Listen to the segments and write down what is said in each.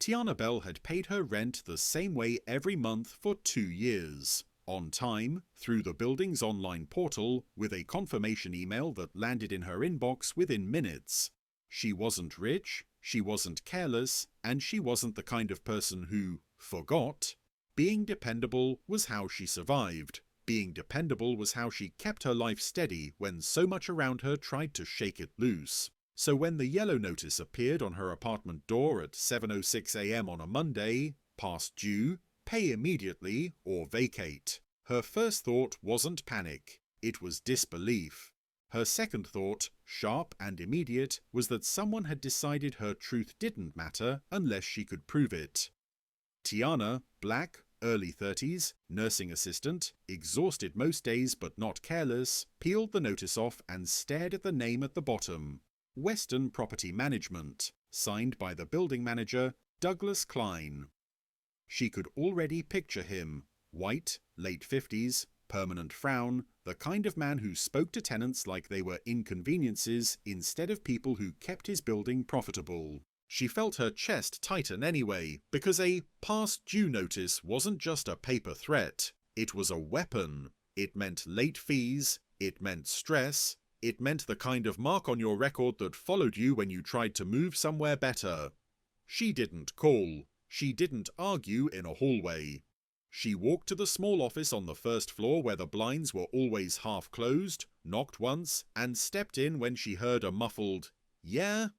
Tiana Bell had paid her rent the same way every month for 2 years, on time, through the building's online portal, with a confirmation email that landed in her inbox within minutes. She wasn't rich, she wasn't careless, and she wasn't the kind of person who forgot. Being dependable was how she survived. Being dependable was how she kept her life steady when so much around her tried to shake it loose. So when the yellow notice appeared on her apartment door at 7:06 a.m. on a Monday, past due, pay immediately or vacate, her first thought wasn't panic, it was disbelief. Her second thought, sharp and immediate, was that someone had decided her truth didn't matter unless she could prove it. Tiana, black, early 30s, nursing assistant, exhausted most days but not careless, peeled the notice off and stared at the name at the bottom. Western Property Management, signed by the building manager, Douglas Klein. She could already picture him, white, late 50s, permanent frown, the kind of man who spoke to tenants like they were inconveniences instead of people who kept his building profitable. She felt her chest tighten anyway, because a past due notice wasn't just a paper threat, it was a weapon. It meant late fees, it meant stress, it meant the kind of mark on your record that followed you when you tried to move somewhere better. She didn't call. She didn't argue in a hallway. She walked to the small office on the first floor where the blinds were always half closed, knocked once, and stepped in when she heard a muffled, "Yeah?"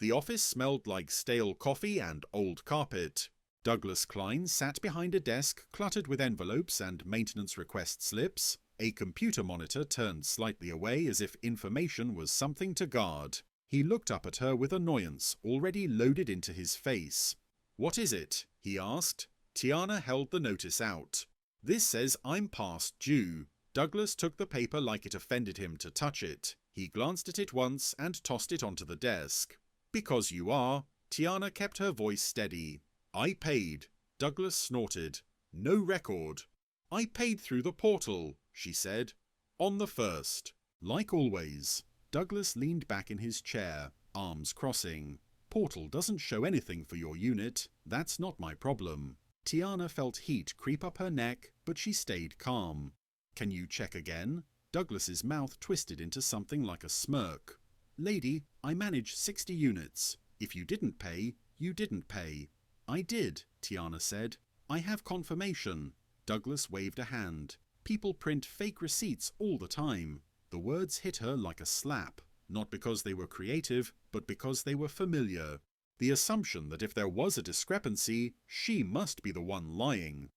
The office smelled like stale coffee and old carpet. Douglas Klein sat behind a desk cluttered with envelopes and maintenance request slips. A computer monitor turned slightly away as if information was something to guard. He looked up at her with annoyance already loaded into his face. "What is it?" he asked. Tiana held the notice out. "This says I'm past due." Douglas took the paper like it offended him to touch it. He glanced at it once and tossed it onto the desk. "Because you are." Tiana kept her voice steady. "I paid." Douglas snorted. "No record." "I paid through the portal," she said. "On the 1st. Like always. Douglas leaned back in his chair, arms crossing. "Portal doesn't show anything for your unit. That's not my problem." Tiana felt heat creep up her neck, but she stayed calm. "Can you check again?" Douglas's mouth twisted into something like a smirk. "Lady, I manage 60 units. If you didn't pay, you didn't pay." "I did," Tiana said. "I have confirmation." Douglas waved a hand. "People print fake receipts all the time." The words hit her like a slap, not because they were creative, but because they were familiar. The assumption that if there was a discrepancy, she must be the one lying.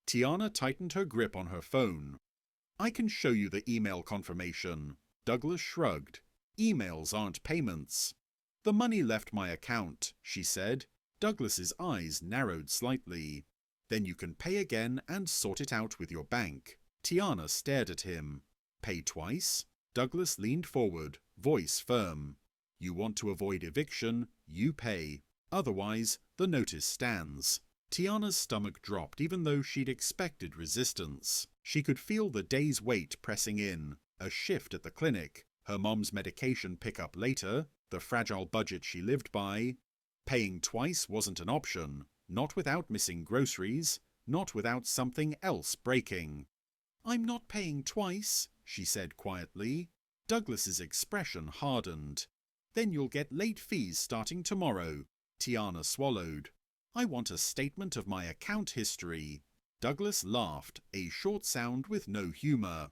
Tiana tightened her grip on her phone. "I can show you the email confirmation." Douglas shrugged. "Emails aren't payments." "The money left my account," she said. Douglas's eyes narrowed slightly. "Then you can pay again and sort it out with your bank." Tiana stared at him. "Pay twice?" Douglas leaned forward, voice firm. "You want to avoid eviction, you pay. Otherwise, the notice stands." Tiana's stomach dropped even though she'd expected resistance. She could feel the day's weight pressing in, a shift at the clinic, her mom's medication pick-up later, the fragile budget she lived by. Paying twice wasn't an option, not without missing groceries, not without something else breaking. "I'm not paying twice," she said quietly. Douglas's expression hardened. "Then you'll get late fees starting tomorrow." Tiana swallowed. "I want a statement of my account history." Douglas laughed, a short sound with no humour.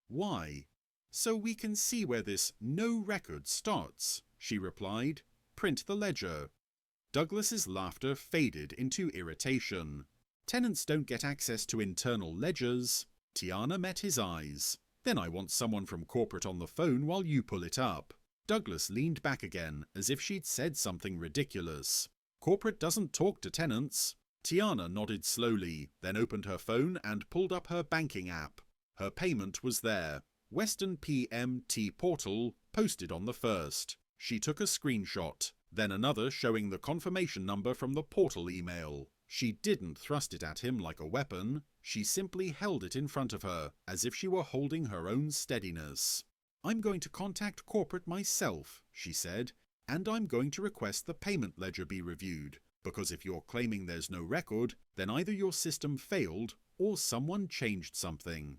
"Why?" "So we can see where this no record starts," she replied. "Print the ledger." Douglas's laughter faded into irritation. "Tenants don't get access to internal ledgers." Tiana met his eyes. "Then I want someone from corporate on the phone while you pull it up." Douglas leaned back again as if she'd said something ridiculous. "Corporate doesn't talk to tenants." Tiana nodded slowly, then opened her phone and pulled up her banking app. Her payment was there. Western PMT Portal, posted on the 1st. She took a screenshot, then another showing the confirmation number from the portal email. She didn't thrust it at him like a weapon. She simply held it in front of her, as if she were holding her own steadiness. "I'm going to contact corporate myself," she said, "and I'm going to request the payment ledger be reviewed. Because if you're claiming there's no record, then either your system failed or someone changed something.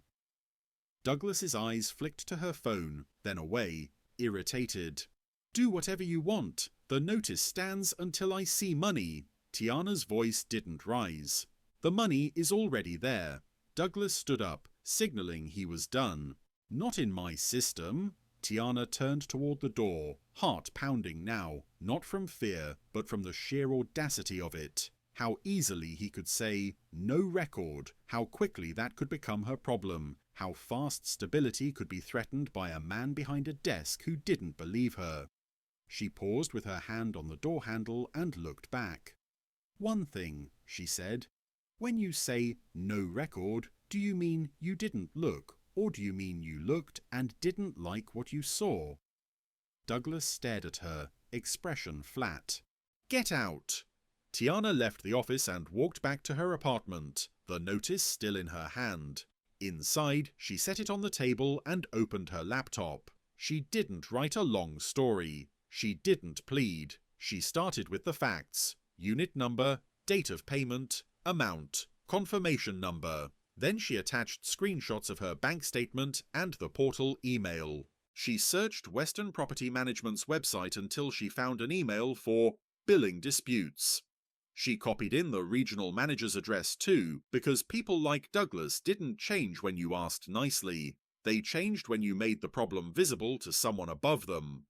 Douglas's eyes flicked to her phone, then away, irritated. Do whatever you want. The notice stands until I see money. Tiana's voice didn't rise. The money is already there. Douglas stood up, signaling he was done. Not in my system. Tiana turned toward the door, heart pounding now, not from fear, but from the sheer audacity of it. How easily he could say, no record, how quickly that could become her problem, how fast stability could be threatened by a man behind a desk who didn't believe her. She paused with her hand on the door handle and looked back. One thing, she said. When you say no record, do you mean you didn't look, or do you mean you looked and didn't like what you saw? Douglas stared at her, expression flat. Get out! Tiana left the office and walked back to her apartment, the notice still in her hand. Inside, she set it on the table and opened her laptop. She didn't write a long story. She didn't plead. She started with the facts. Unit number, date of payment, amount, confirmation number. Then she attached screenshots of her bank statement and the portal email. She searched Western Property Management's website until she found an email for billing disputes. She copied in the regional manager's address too, because people like Douglas didn't change when you asked nicely. They changed when you made the problem visible to someone above them.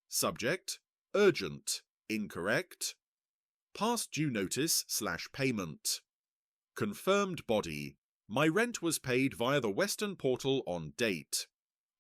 Subject: urgent, incorrect. Past due notice / payment. Confirmed body. My rent was paid via the Western portal on date.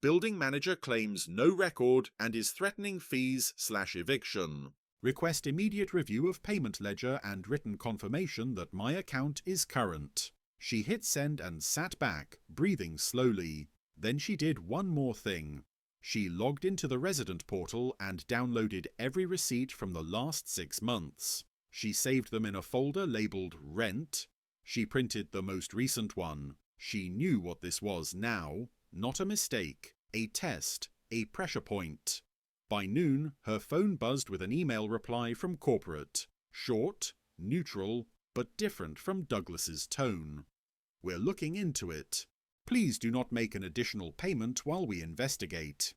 Building manager claims no record and is threatening fees / eviction. Request immediate review of payment ledger and written confirmation that my account is current. She hit send and sat back, breathing slowly. Then she did one more thing. She logged into the resident portal and downloaded every receipt from the last 6 months. She saved them in a folder labeled Rent. She printed the most recent one. She knew what this was now. Not a mistake. A test. A pressure point. By noon, her phone buzzed with an email reply from corporate. Short, neutral, but different from Douglas's tone. We're looking into it. Please do not make an additional payment while we investigate.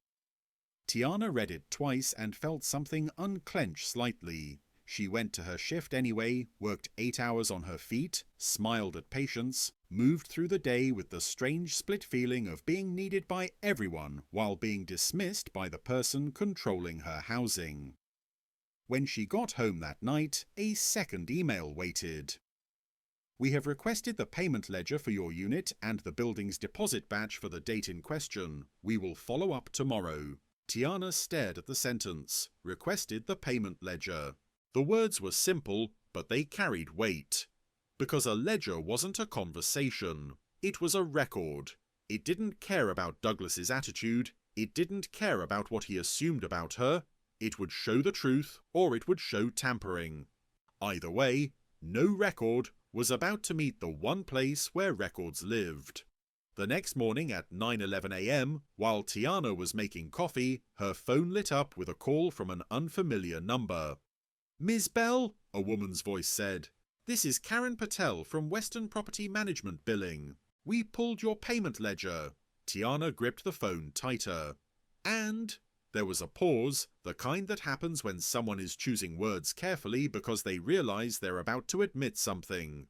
Tiana read it twice and felt something unclench slightly. She went to her shift anyway, worked 8 hours on her feet, smiled at patients, moved through the day with the strange split feeling of being needed by everyone while being dismissed by the person controlling her housing. When she got home that night, a second email waited. We have requested the payment ledger for your unit and the building's deposit batch for the date in question. We will follow up tomorrow. Tiana stared at the sentence. Requested the payment ledger. The words were simple, but they carried weight. Because a ledger wasn't a conversation. It was a record. It didn't care about Douglas's attitude. It didn't care about what he assumed about her. It would show the truth, or it would show tampering. Either way, no record was about to meet the one place where records lived. The next morning at 9:11 a.m., while Tiana was making coffee, her phone lit up with a call from an unfamiliar number. Ms. Bell, a woman's voice said. This is Karen Patel from Western Property Management Billing. We pulled your payment ledger. Tiana gripped the phone tighter. And there was a pause, the kind that happens when someone is choosing words carefully because they realize they're about to admit something.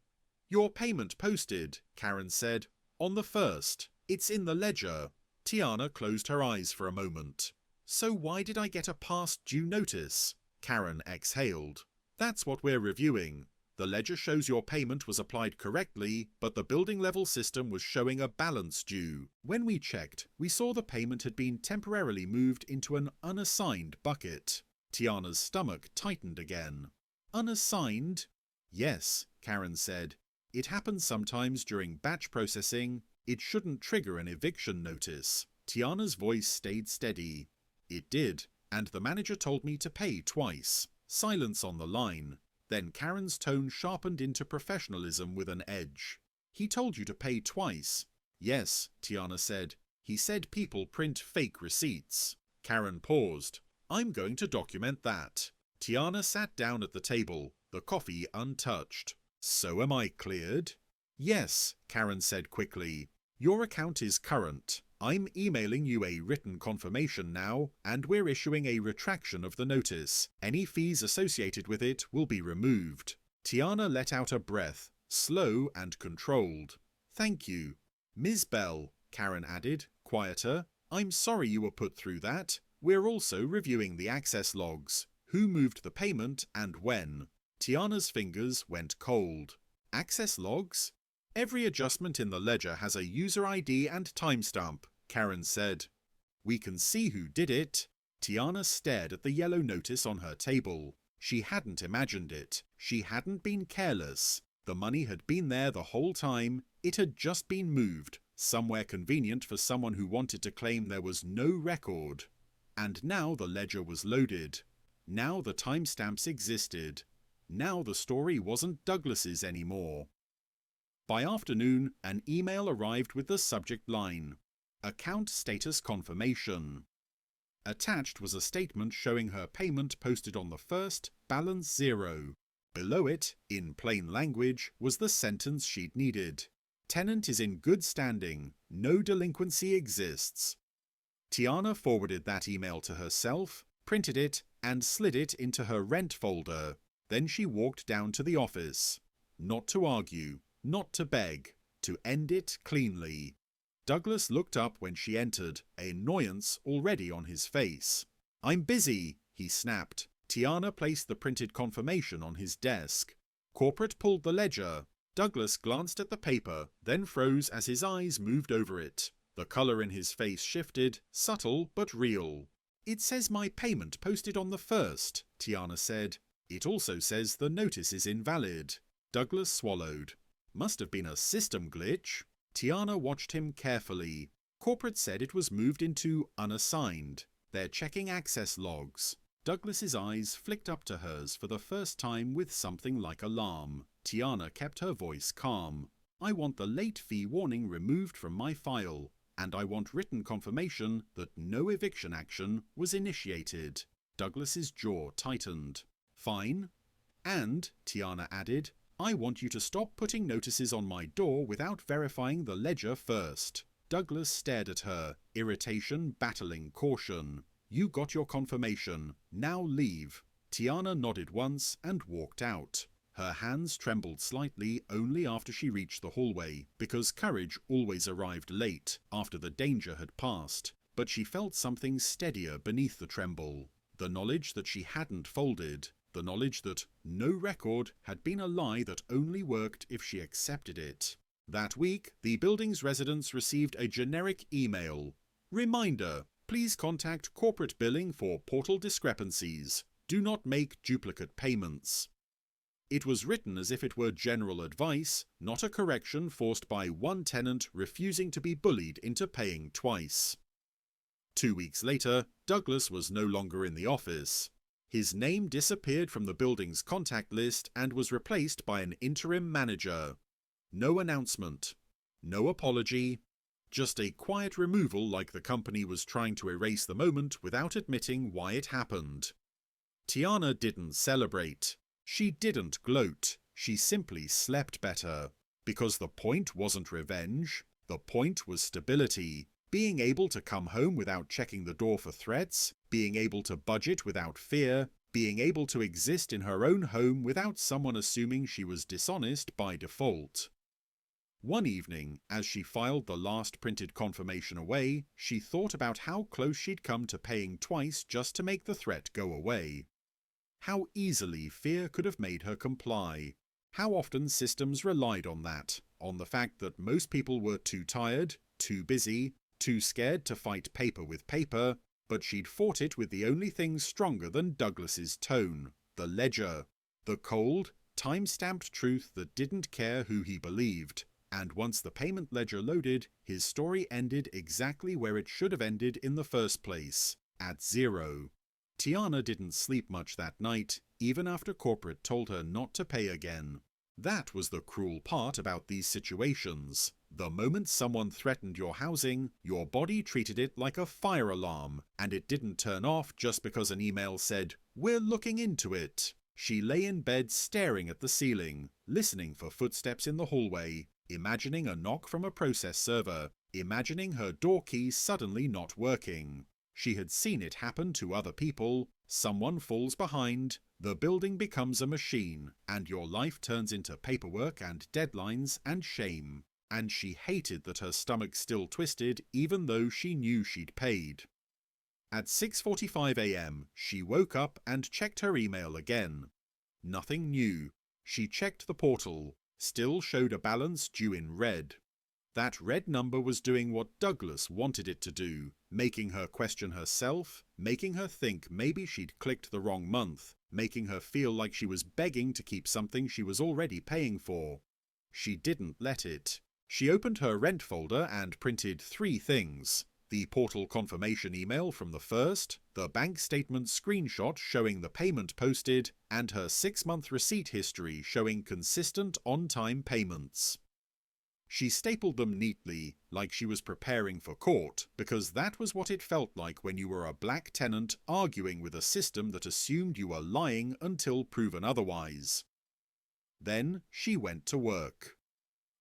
Your payment posted, Karen said, on the 1st. It's in the ledger. Tiana closed her eyes for a moment. So why did I get a past due notice? Karen exhaled. That's what we're reviewing. The ledger shows your payment was applied correctly, but the building level system was showing a balance due. When we checked, we saw the payment had been temporarily moved into an unassigned bucket. Tiana's stomach tightened again. Unassigned? Yes, Karen said. It happens sometimes during batch processing. It shouldn't trigger an eviction notice. Tiana's voice stayed steady. It did, and the manager told me to pay twice. Silence on the line. Then Karen's tone sharpened into professionalism with an edge. He told you to pay twice. Yes, Tiana said. He said people print fake receipts. Karen paused. I'm going to document that. Tiana sat down at the table. the coffee untouched. "So am I cleared?" "Yes," Karen said quickly. "Your account is current. I'm emailing you a written confirmation now, and we're issuing a retraction of the notice. Any fees associated with it will be removed." Tiana let out a breath, slow and controlled. "Thank you." "Ms. Bell," Karen added, quieter, "I'm sorry you were put through that. We're also reviewing the access logs. Who moved the payment and when?" Tiana's fingers went cold. "Access logs?" "Every adjustment in the ledger has a user ID and timestamp," Karen said. "We can see who did it." Tiana stared at the yellow notice on her table. She hadn't imagined it. She hadn't been careless. The money had been there the whole time. It had just been moved, somewhere convenient for someone who wanted to claim there was no record. And now the ledger was loaded. Now the timestamps existed. Now the story wasn't Douglas's anymore. By afternoon, an email arrived with the subject line: "Account status confirmation." Attached was a statement showing her payment posted on the 1st, balance 0. Below it, in plain language, was the sentence she'd needed: "Tenant is in good standing. No delinquency exists." Tiana forwarded that email to herself, printed it, and slid it into her rent folder. Then she walked down to the office. Not to argue, not to beg, to end it cleanly. Douglas looked up when she entered, annoyance already on his face. "I'm busy," he snapped. Tiana placed the printed confirmation on his desk. Corporate pulled the ledger. Douglas glanced at the paper, then froze as his eyes moved over it. The colour in his face shifted, subtle but real. "It says my payment posted on the 1st, Tiana said. "It also says the notice is invalid." Douglas swallowed. Must have been a system glitch. Tiana watched him carefully. Corporate said it was moved into unassigned. They're checking access logs. Douglas's eyes flicked up to hers for the first time with something like alarm. Tiana kept her voice calm. "I want the late fee warning removed from my file, and I want written confirmation that no eviction action was initiated." Douglas's jaw tightened. "Fine. And," Tiana added, "I want you to stop putting notices on my door without verifying the ledger first." Douglas stared at her, irritation battling caution. "You got your confirmation. Now leave." Tiana nodded once and walked out. Her hands trembled slightly only after she reached the hallway, because courage always arrived late, after the danger had passed. But she felt something steadier beneath the tremble. The knowledge that she hadn't folded. The knowledge that no record had been a lie that only worked if she accepted it. That week, the building's residents received a generic email. "Reminder, please contact corporate billing for portal discrepancies. Do not make duplicate payments." It was written as if it were general advice, not a correction forced by one tenant refusing to be bullied into paying twice. 2 weeks later, Douglas was no longer in the office. His name disappeared from the building's contact list and was replaced by an interim manager. No announcement. No apology. Just a quiet removal like the company was trying to erase the moment without admitting why it happened. Tiana didn't celebrate. She didn't gloat. She simply slept better. Because the point wasn't revenge. The point was stability. Being able to come home without checking the door for threats, being able to budget without fear, being able to exist in her own home without someone assuming she was dishonest by default. One evening, as she filed the last printed confirmation away, she thought about how close she'd come to paying twice just to make the threat go away. How easily fear could have made her comply. How often systems relied on that, on the fact that most people were too tired, too busy, too scared to fight paper with paper, but she'd fought it with the only thing stronger than Douglas's tone, the ledger, the cold, time-stamped truth that didn't care who he believed. And once the payment ledger loaded, his story ended exactly where it should have ended in the first place, at 0. Tiana didn't sleep much that night, even after corporate told her not to pay again. That was the cruel part about these situations. The moment someone threatened your housing, your body treated it like a fire alarm, and it didn't turn off just because an email said, "We're looking into it." She lay in bed staring at the ceiling, listening for footsteps in the hallway, imagining a knock from a process server, imagining her door key suddenly not working. She had seen it happen to other people. Someone falls behind, the building becomes a machine, and your life turns into paperwork and deadlines and shame. And she hated that her stomach still twisted even though she knew she'd paid. At 6:45 a.m, she woke up and checked her email again. Nothing new. She checked the portal. Still showed a balance due in red. That red number was doing what Douglas wanted it to do, making her question herself, making her think maybe she'd clicked the wrong month, making her feel like she was begging to keep something she was already paying for. She didn't let it. She opened her rent folder and printed 3 things: the portal confirmation email from the first, the bank statement screenshot showing the payment posted, and her 6-month receipt history showing consistent on-time payments. She stapled them neatly, like she was preparing for court, because that was what it felt like when you were a black tenant arguing with a system that assumed you were lying until proven otherwise. Then she went to work.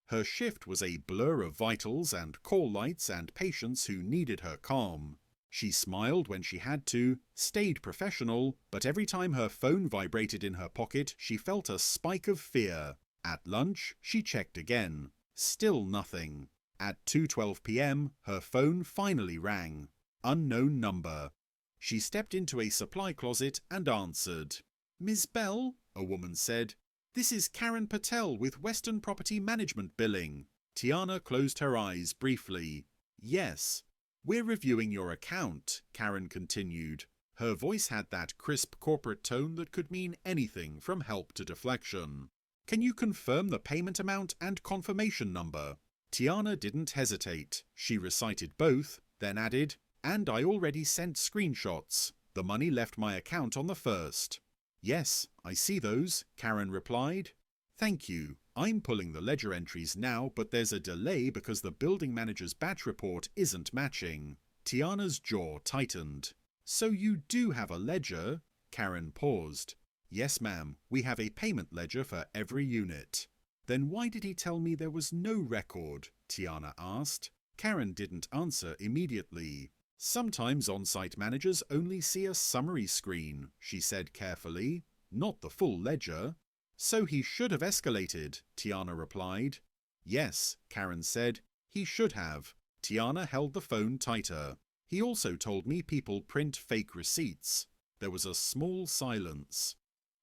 Her shift was a blur of vitals and call lights and patients who needed her calm. She smiled when she had to, stayed professional, but every time her phone vibrated in her pocket, she felt a spike of fear. At lunch, she checked again. Still nothing. At 2:12 p.m, her phone finally rang. Unknown number. She stepped into a supply closet and answered. "Ms. Bell," a woman said, "this is Karen Patel with Western Property Management Billing." Tiana closed her eyes briefly. "Yes. We're reviewing your account," Karen continued. Her voice had that crisp corporate tone that could mean anything from help to deflection. "Can you confirm the payment amount and confirmation number?" Tiana didn't hesitate. She recited both, then added, "And I already sent screenshots. The money left my account on the 1st. "Yes, I see those," Karen replied. "Thank you. I'm pulling the ledger entries now, but there's a delay because the building manager's batch report isn't matching." Tiana's jaw tightened. "So you do have a ledger?" Karen paused. "Yes, ma'am. We have a payment ledger for every unit." "Then why did he tell me there was no record?" Tiana asked. Karen didn't answer immediately. "Sometimes on-site managers only see a summary screen," she said carefully, "not the full ledger." "So he should have escalated," Tiana replied. "Yes," Karen said, "he should have." Tiana held the phone tighter. "He also told me people print fake receipts." There was a small silence.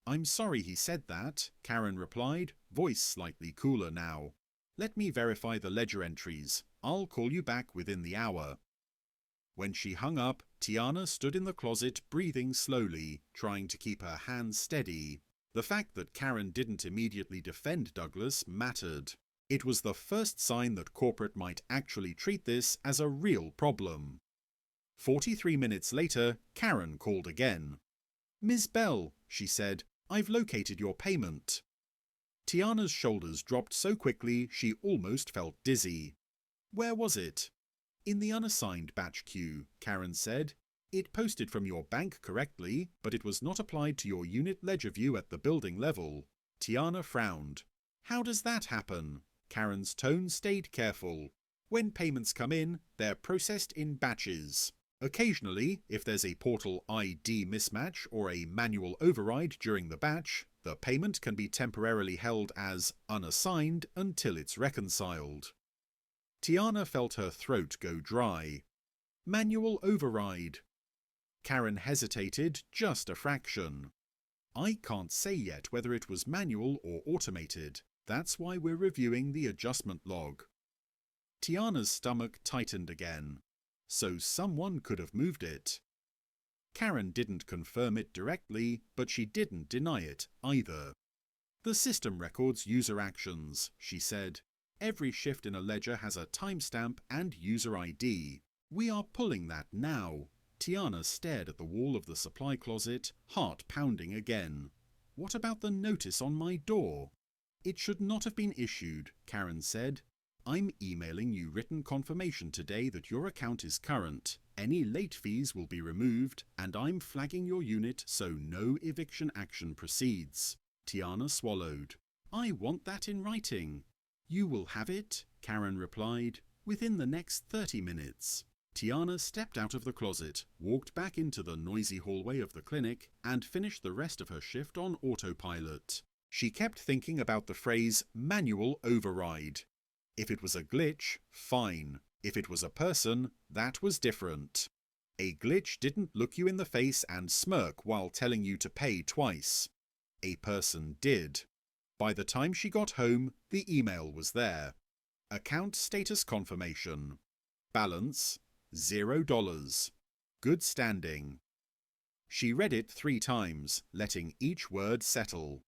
"I'm sorry he said that," Karen replied, voice slightly cooler now. "Let me verify the ledger entries. I'll call you back within the hour." When she hung up, Tiana stood in the closet breathing slowly, trying to keep her hands steady. The fact that Karen didn't immediately defend Douglas mattered. It was the first sign that corporate might actually treat this as a real problem. 43 minutes later, Karen called again. "Ms. Bell," she said, "I've located your payment." Tiana's shoulders dropped so quickly she almost felt dizzy. "Where was it?" "In the unassigned batch queue," Karen said. "It posted from your bank correctly, but it was not applied to your unit ledger view at the building level." Tiana frowned. "How does that happen?" Karen's tone stayed careful. "When payments come in, they're processed in batches. Occasionally, if there's a portal ID mismatch or a manual override during the batch, the payment can be temporarily held as unassigned until it's reconciled." Tiana felt her throat go dry. "Manual override." Karen hesitated just a fraction. "I can't say yet whether it was manual or automated. That's why we're reviewing the adjustment log." Tiana's stomach tightened again. So someone could have moved it. Karen didn't confirm it directly, but she didn't deny it either. "The system records user actions," she said. "Every shift in a ledger has a timestamp and user ID. We are pulling that now." Tiana stared at the wall of the supply closet, heart pounding again. "What about the notice on my door?" "It should not have been issued," Karen said. I'm emailing you written confirmation today that your account is current. Any late fees will be removed, and I'm flagging your unit so no eviction action proceeds. Tiana swallowed. I want that in writing. You will have it, Karen replied, within the next 30 minutes. Tiana stepped out of the closet, walked back into the noisy hallway of the clinic, and finished the rest of her shift on autopilot. She kept thinking about the phrase manual override. If it was a glitch, fine. If it was a person, that was different. A glitch didn't look you in the face and smirk while telling you to pay twice. A person did. By the time she got home, the email was there. Account status confirmation. Balance $0. Good standing. She read it 3 times, letting each word settle.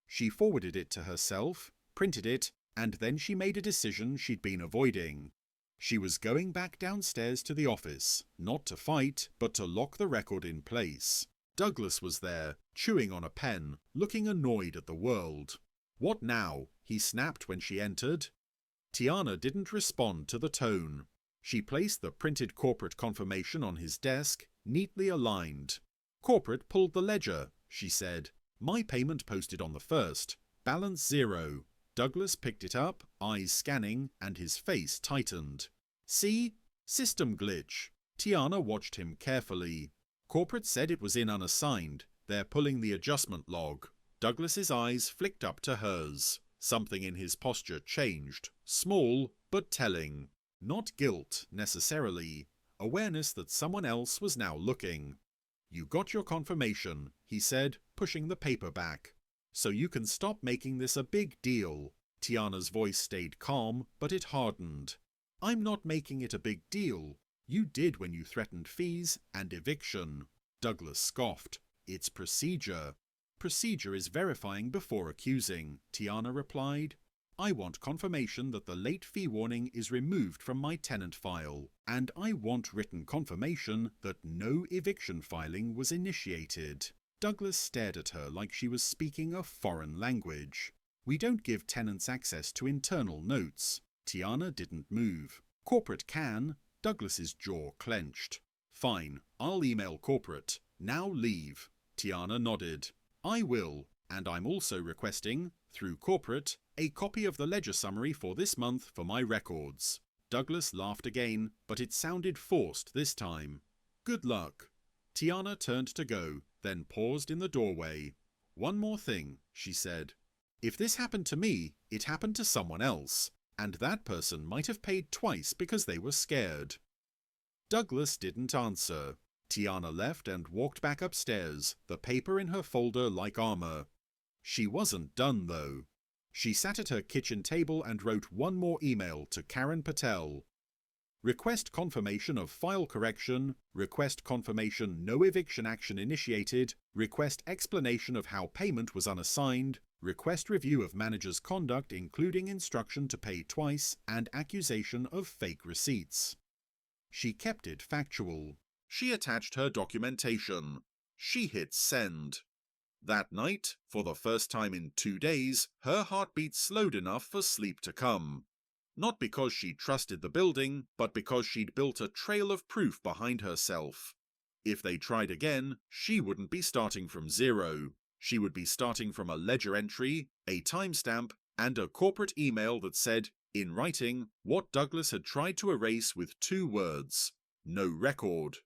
She forwarded it to herself, printed it, and then she made a decision she'd been avoiding. She was going back downstairs to the office, not to fight, but to lock the record in place. Douglas was there, chewing on a pen, looking annoyed at the world. What now? He snapped when she entered. Tiana didn't respond to the tone. She placed the printed corporate confirmation on his desk, neatly aligned. Corporate pulled the ledger, she said. My payment posted on the 1st. Balance 0. Douglas picked it up, eyes scanning, and his face tightened. See? System glitch. Tiana watched him carefully. Corporate said it was in unassigned. They're pulling the adjustment log. Douglas's eyes flicked up to hers. Something in his posture changed. Small, but telling. Not guilt, necessarily. Awareness that someone else was now looking. You got your confirmation, he said, pushing the paper back. So you can stop making this a big deal. Tiana's voice stayed calm, but it hardened. I'm not making it a big deal. You did when you threatened fees and eviction. Douglas scoffed. It's procedure. Procedure is verifying before accusing, Tiana replied. I want confirmation that the late fee warning is removed from my tenant file, and I want written confirmation that no eviction filing was initiated. Douglas stared at her like she was speaking a foreign language. We don't give tenants access to internal notes. Tiana didn't move. Corporate can. Douglas's jaw clenched. Fine, I'll email corporate. Now leave. Tiana nodded. I will, and I'm also requesting, through corporate, a copy of the ledger summary for this month for my records. Douglas laughed again, but it sounded forced this time. Good luck. Tiana turned to go, then paused in the doorway. One more thing, she said. If this happened to me, it happened to someone else, and that person might have paid twice because they were scared. Douglas didn't answer. Tiana left and walked back upstairs, the paper in her folder like armor. She wasn't done, though. She sat at her kitchen table and wrote one more email to Karen Patel. Request confirmation of file correction, request confirmation no eviction action initiated, request explanation of how payment was unassigned, request review of manager's conduct including instruction to pay twice and accusation of fake receipts. She kept it factual. She attached her documentation. She hit send. That night, for the first time in 2 days, her heartbeat slowed enough for sleep to come. Not because she trusted the building, but because she'd built a trail of proof behind herself. If they tried again, she wouldn't be starting from 0. She would be starting from a ledger entry, a timestamp, and a corporate email that said, in writing, what Douglas had tried to erase with 2 words. No record.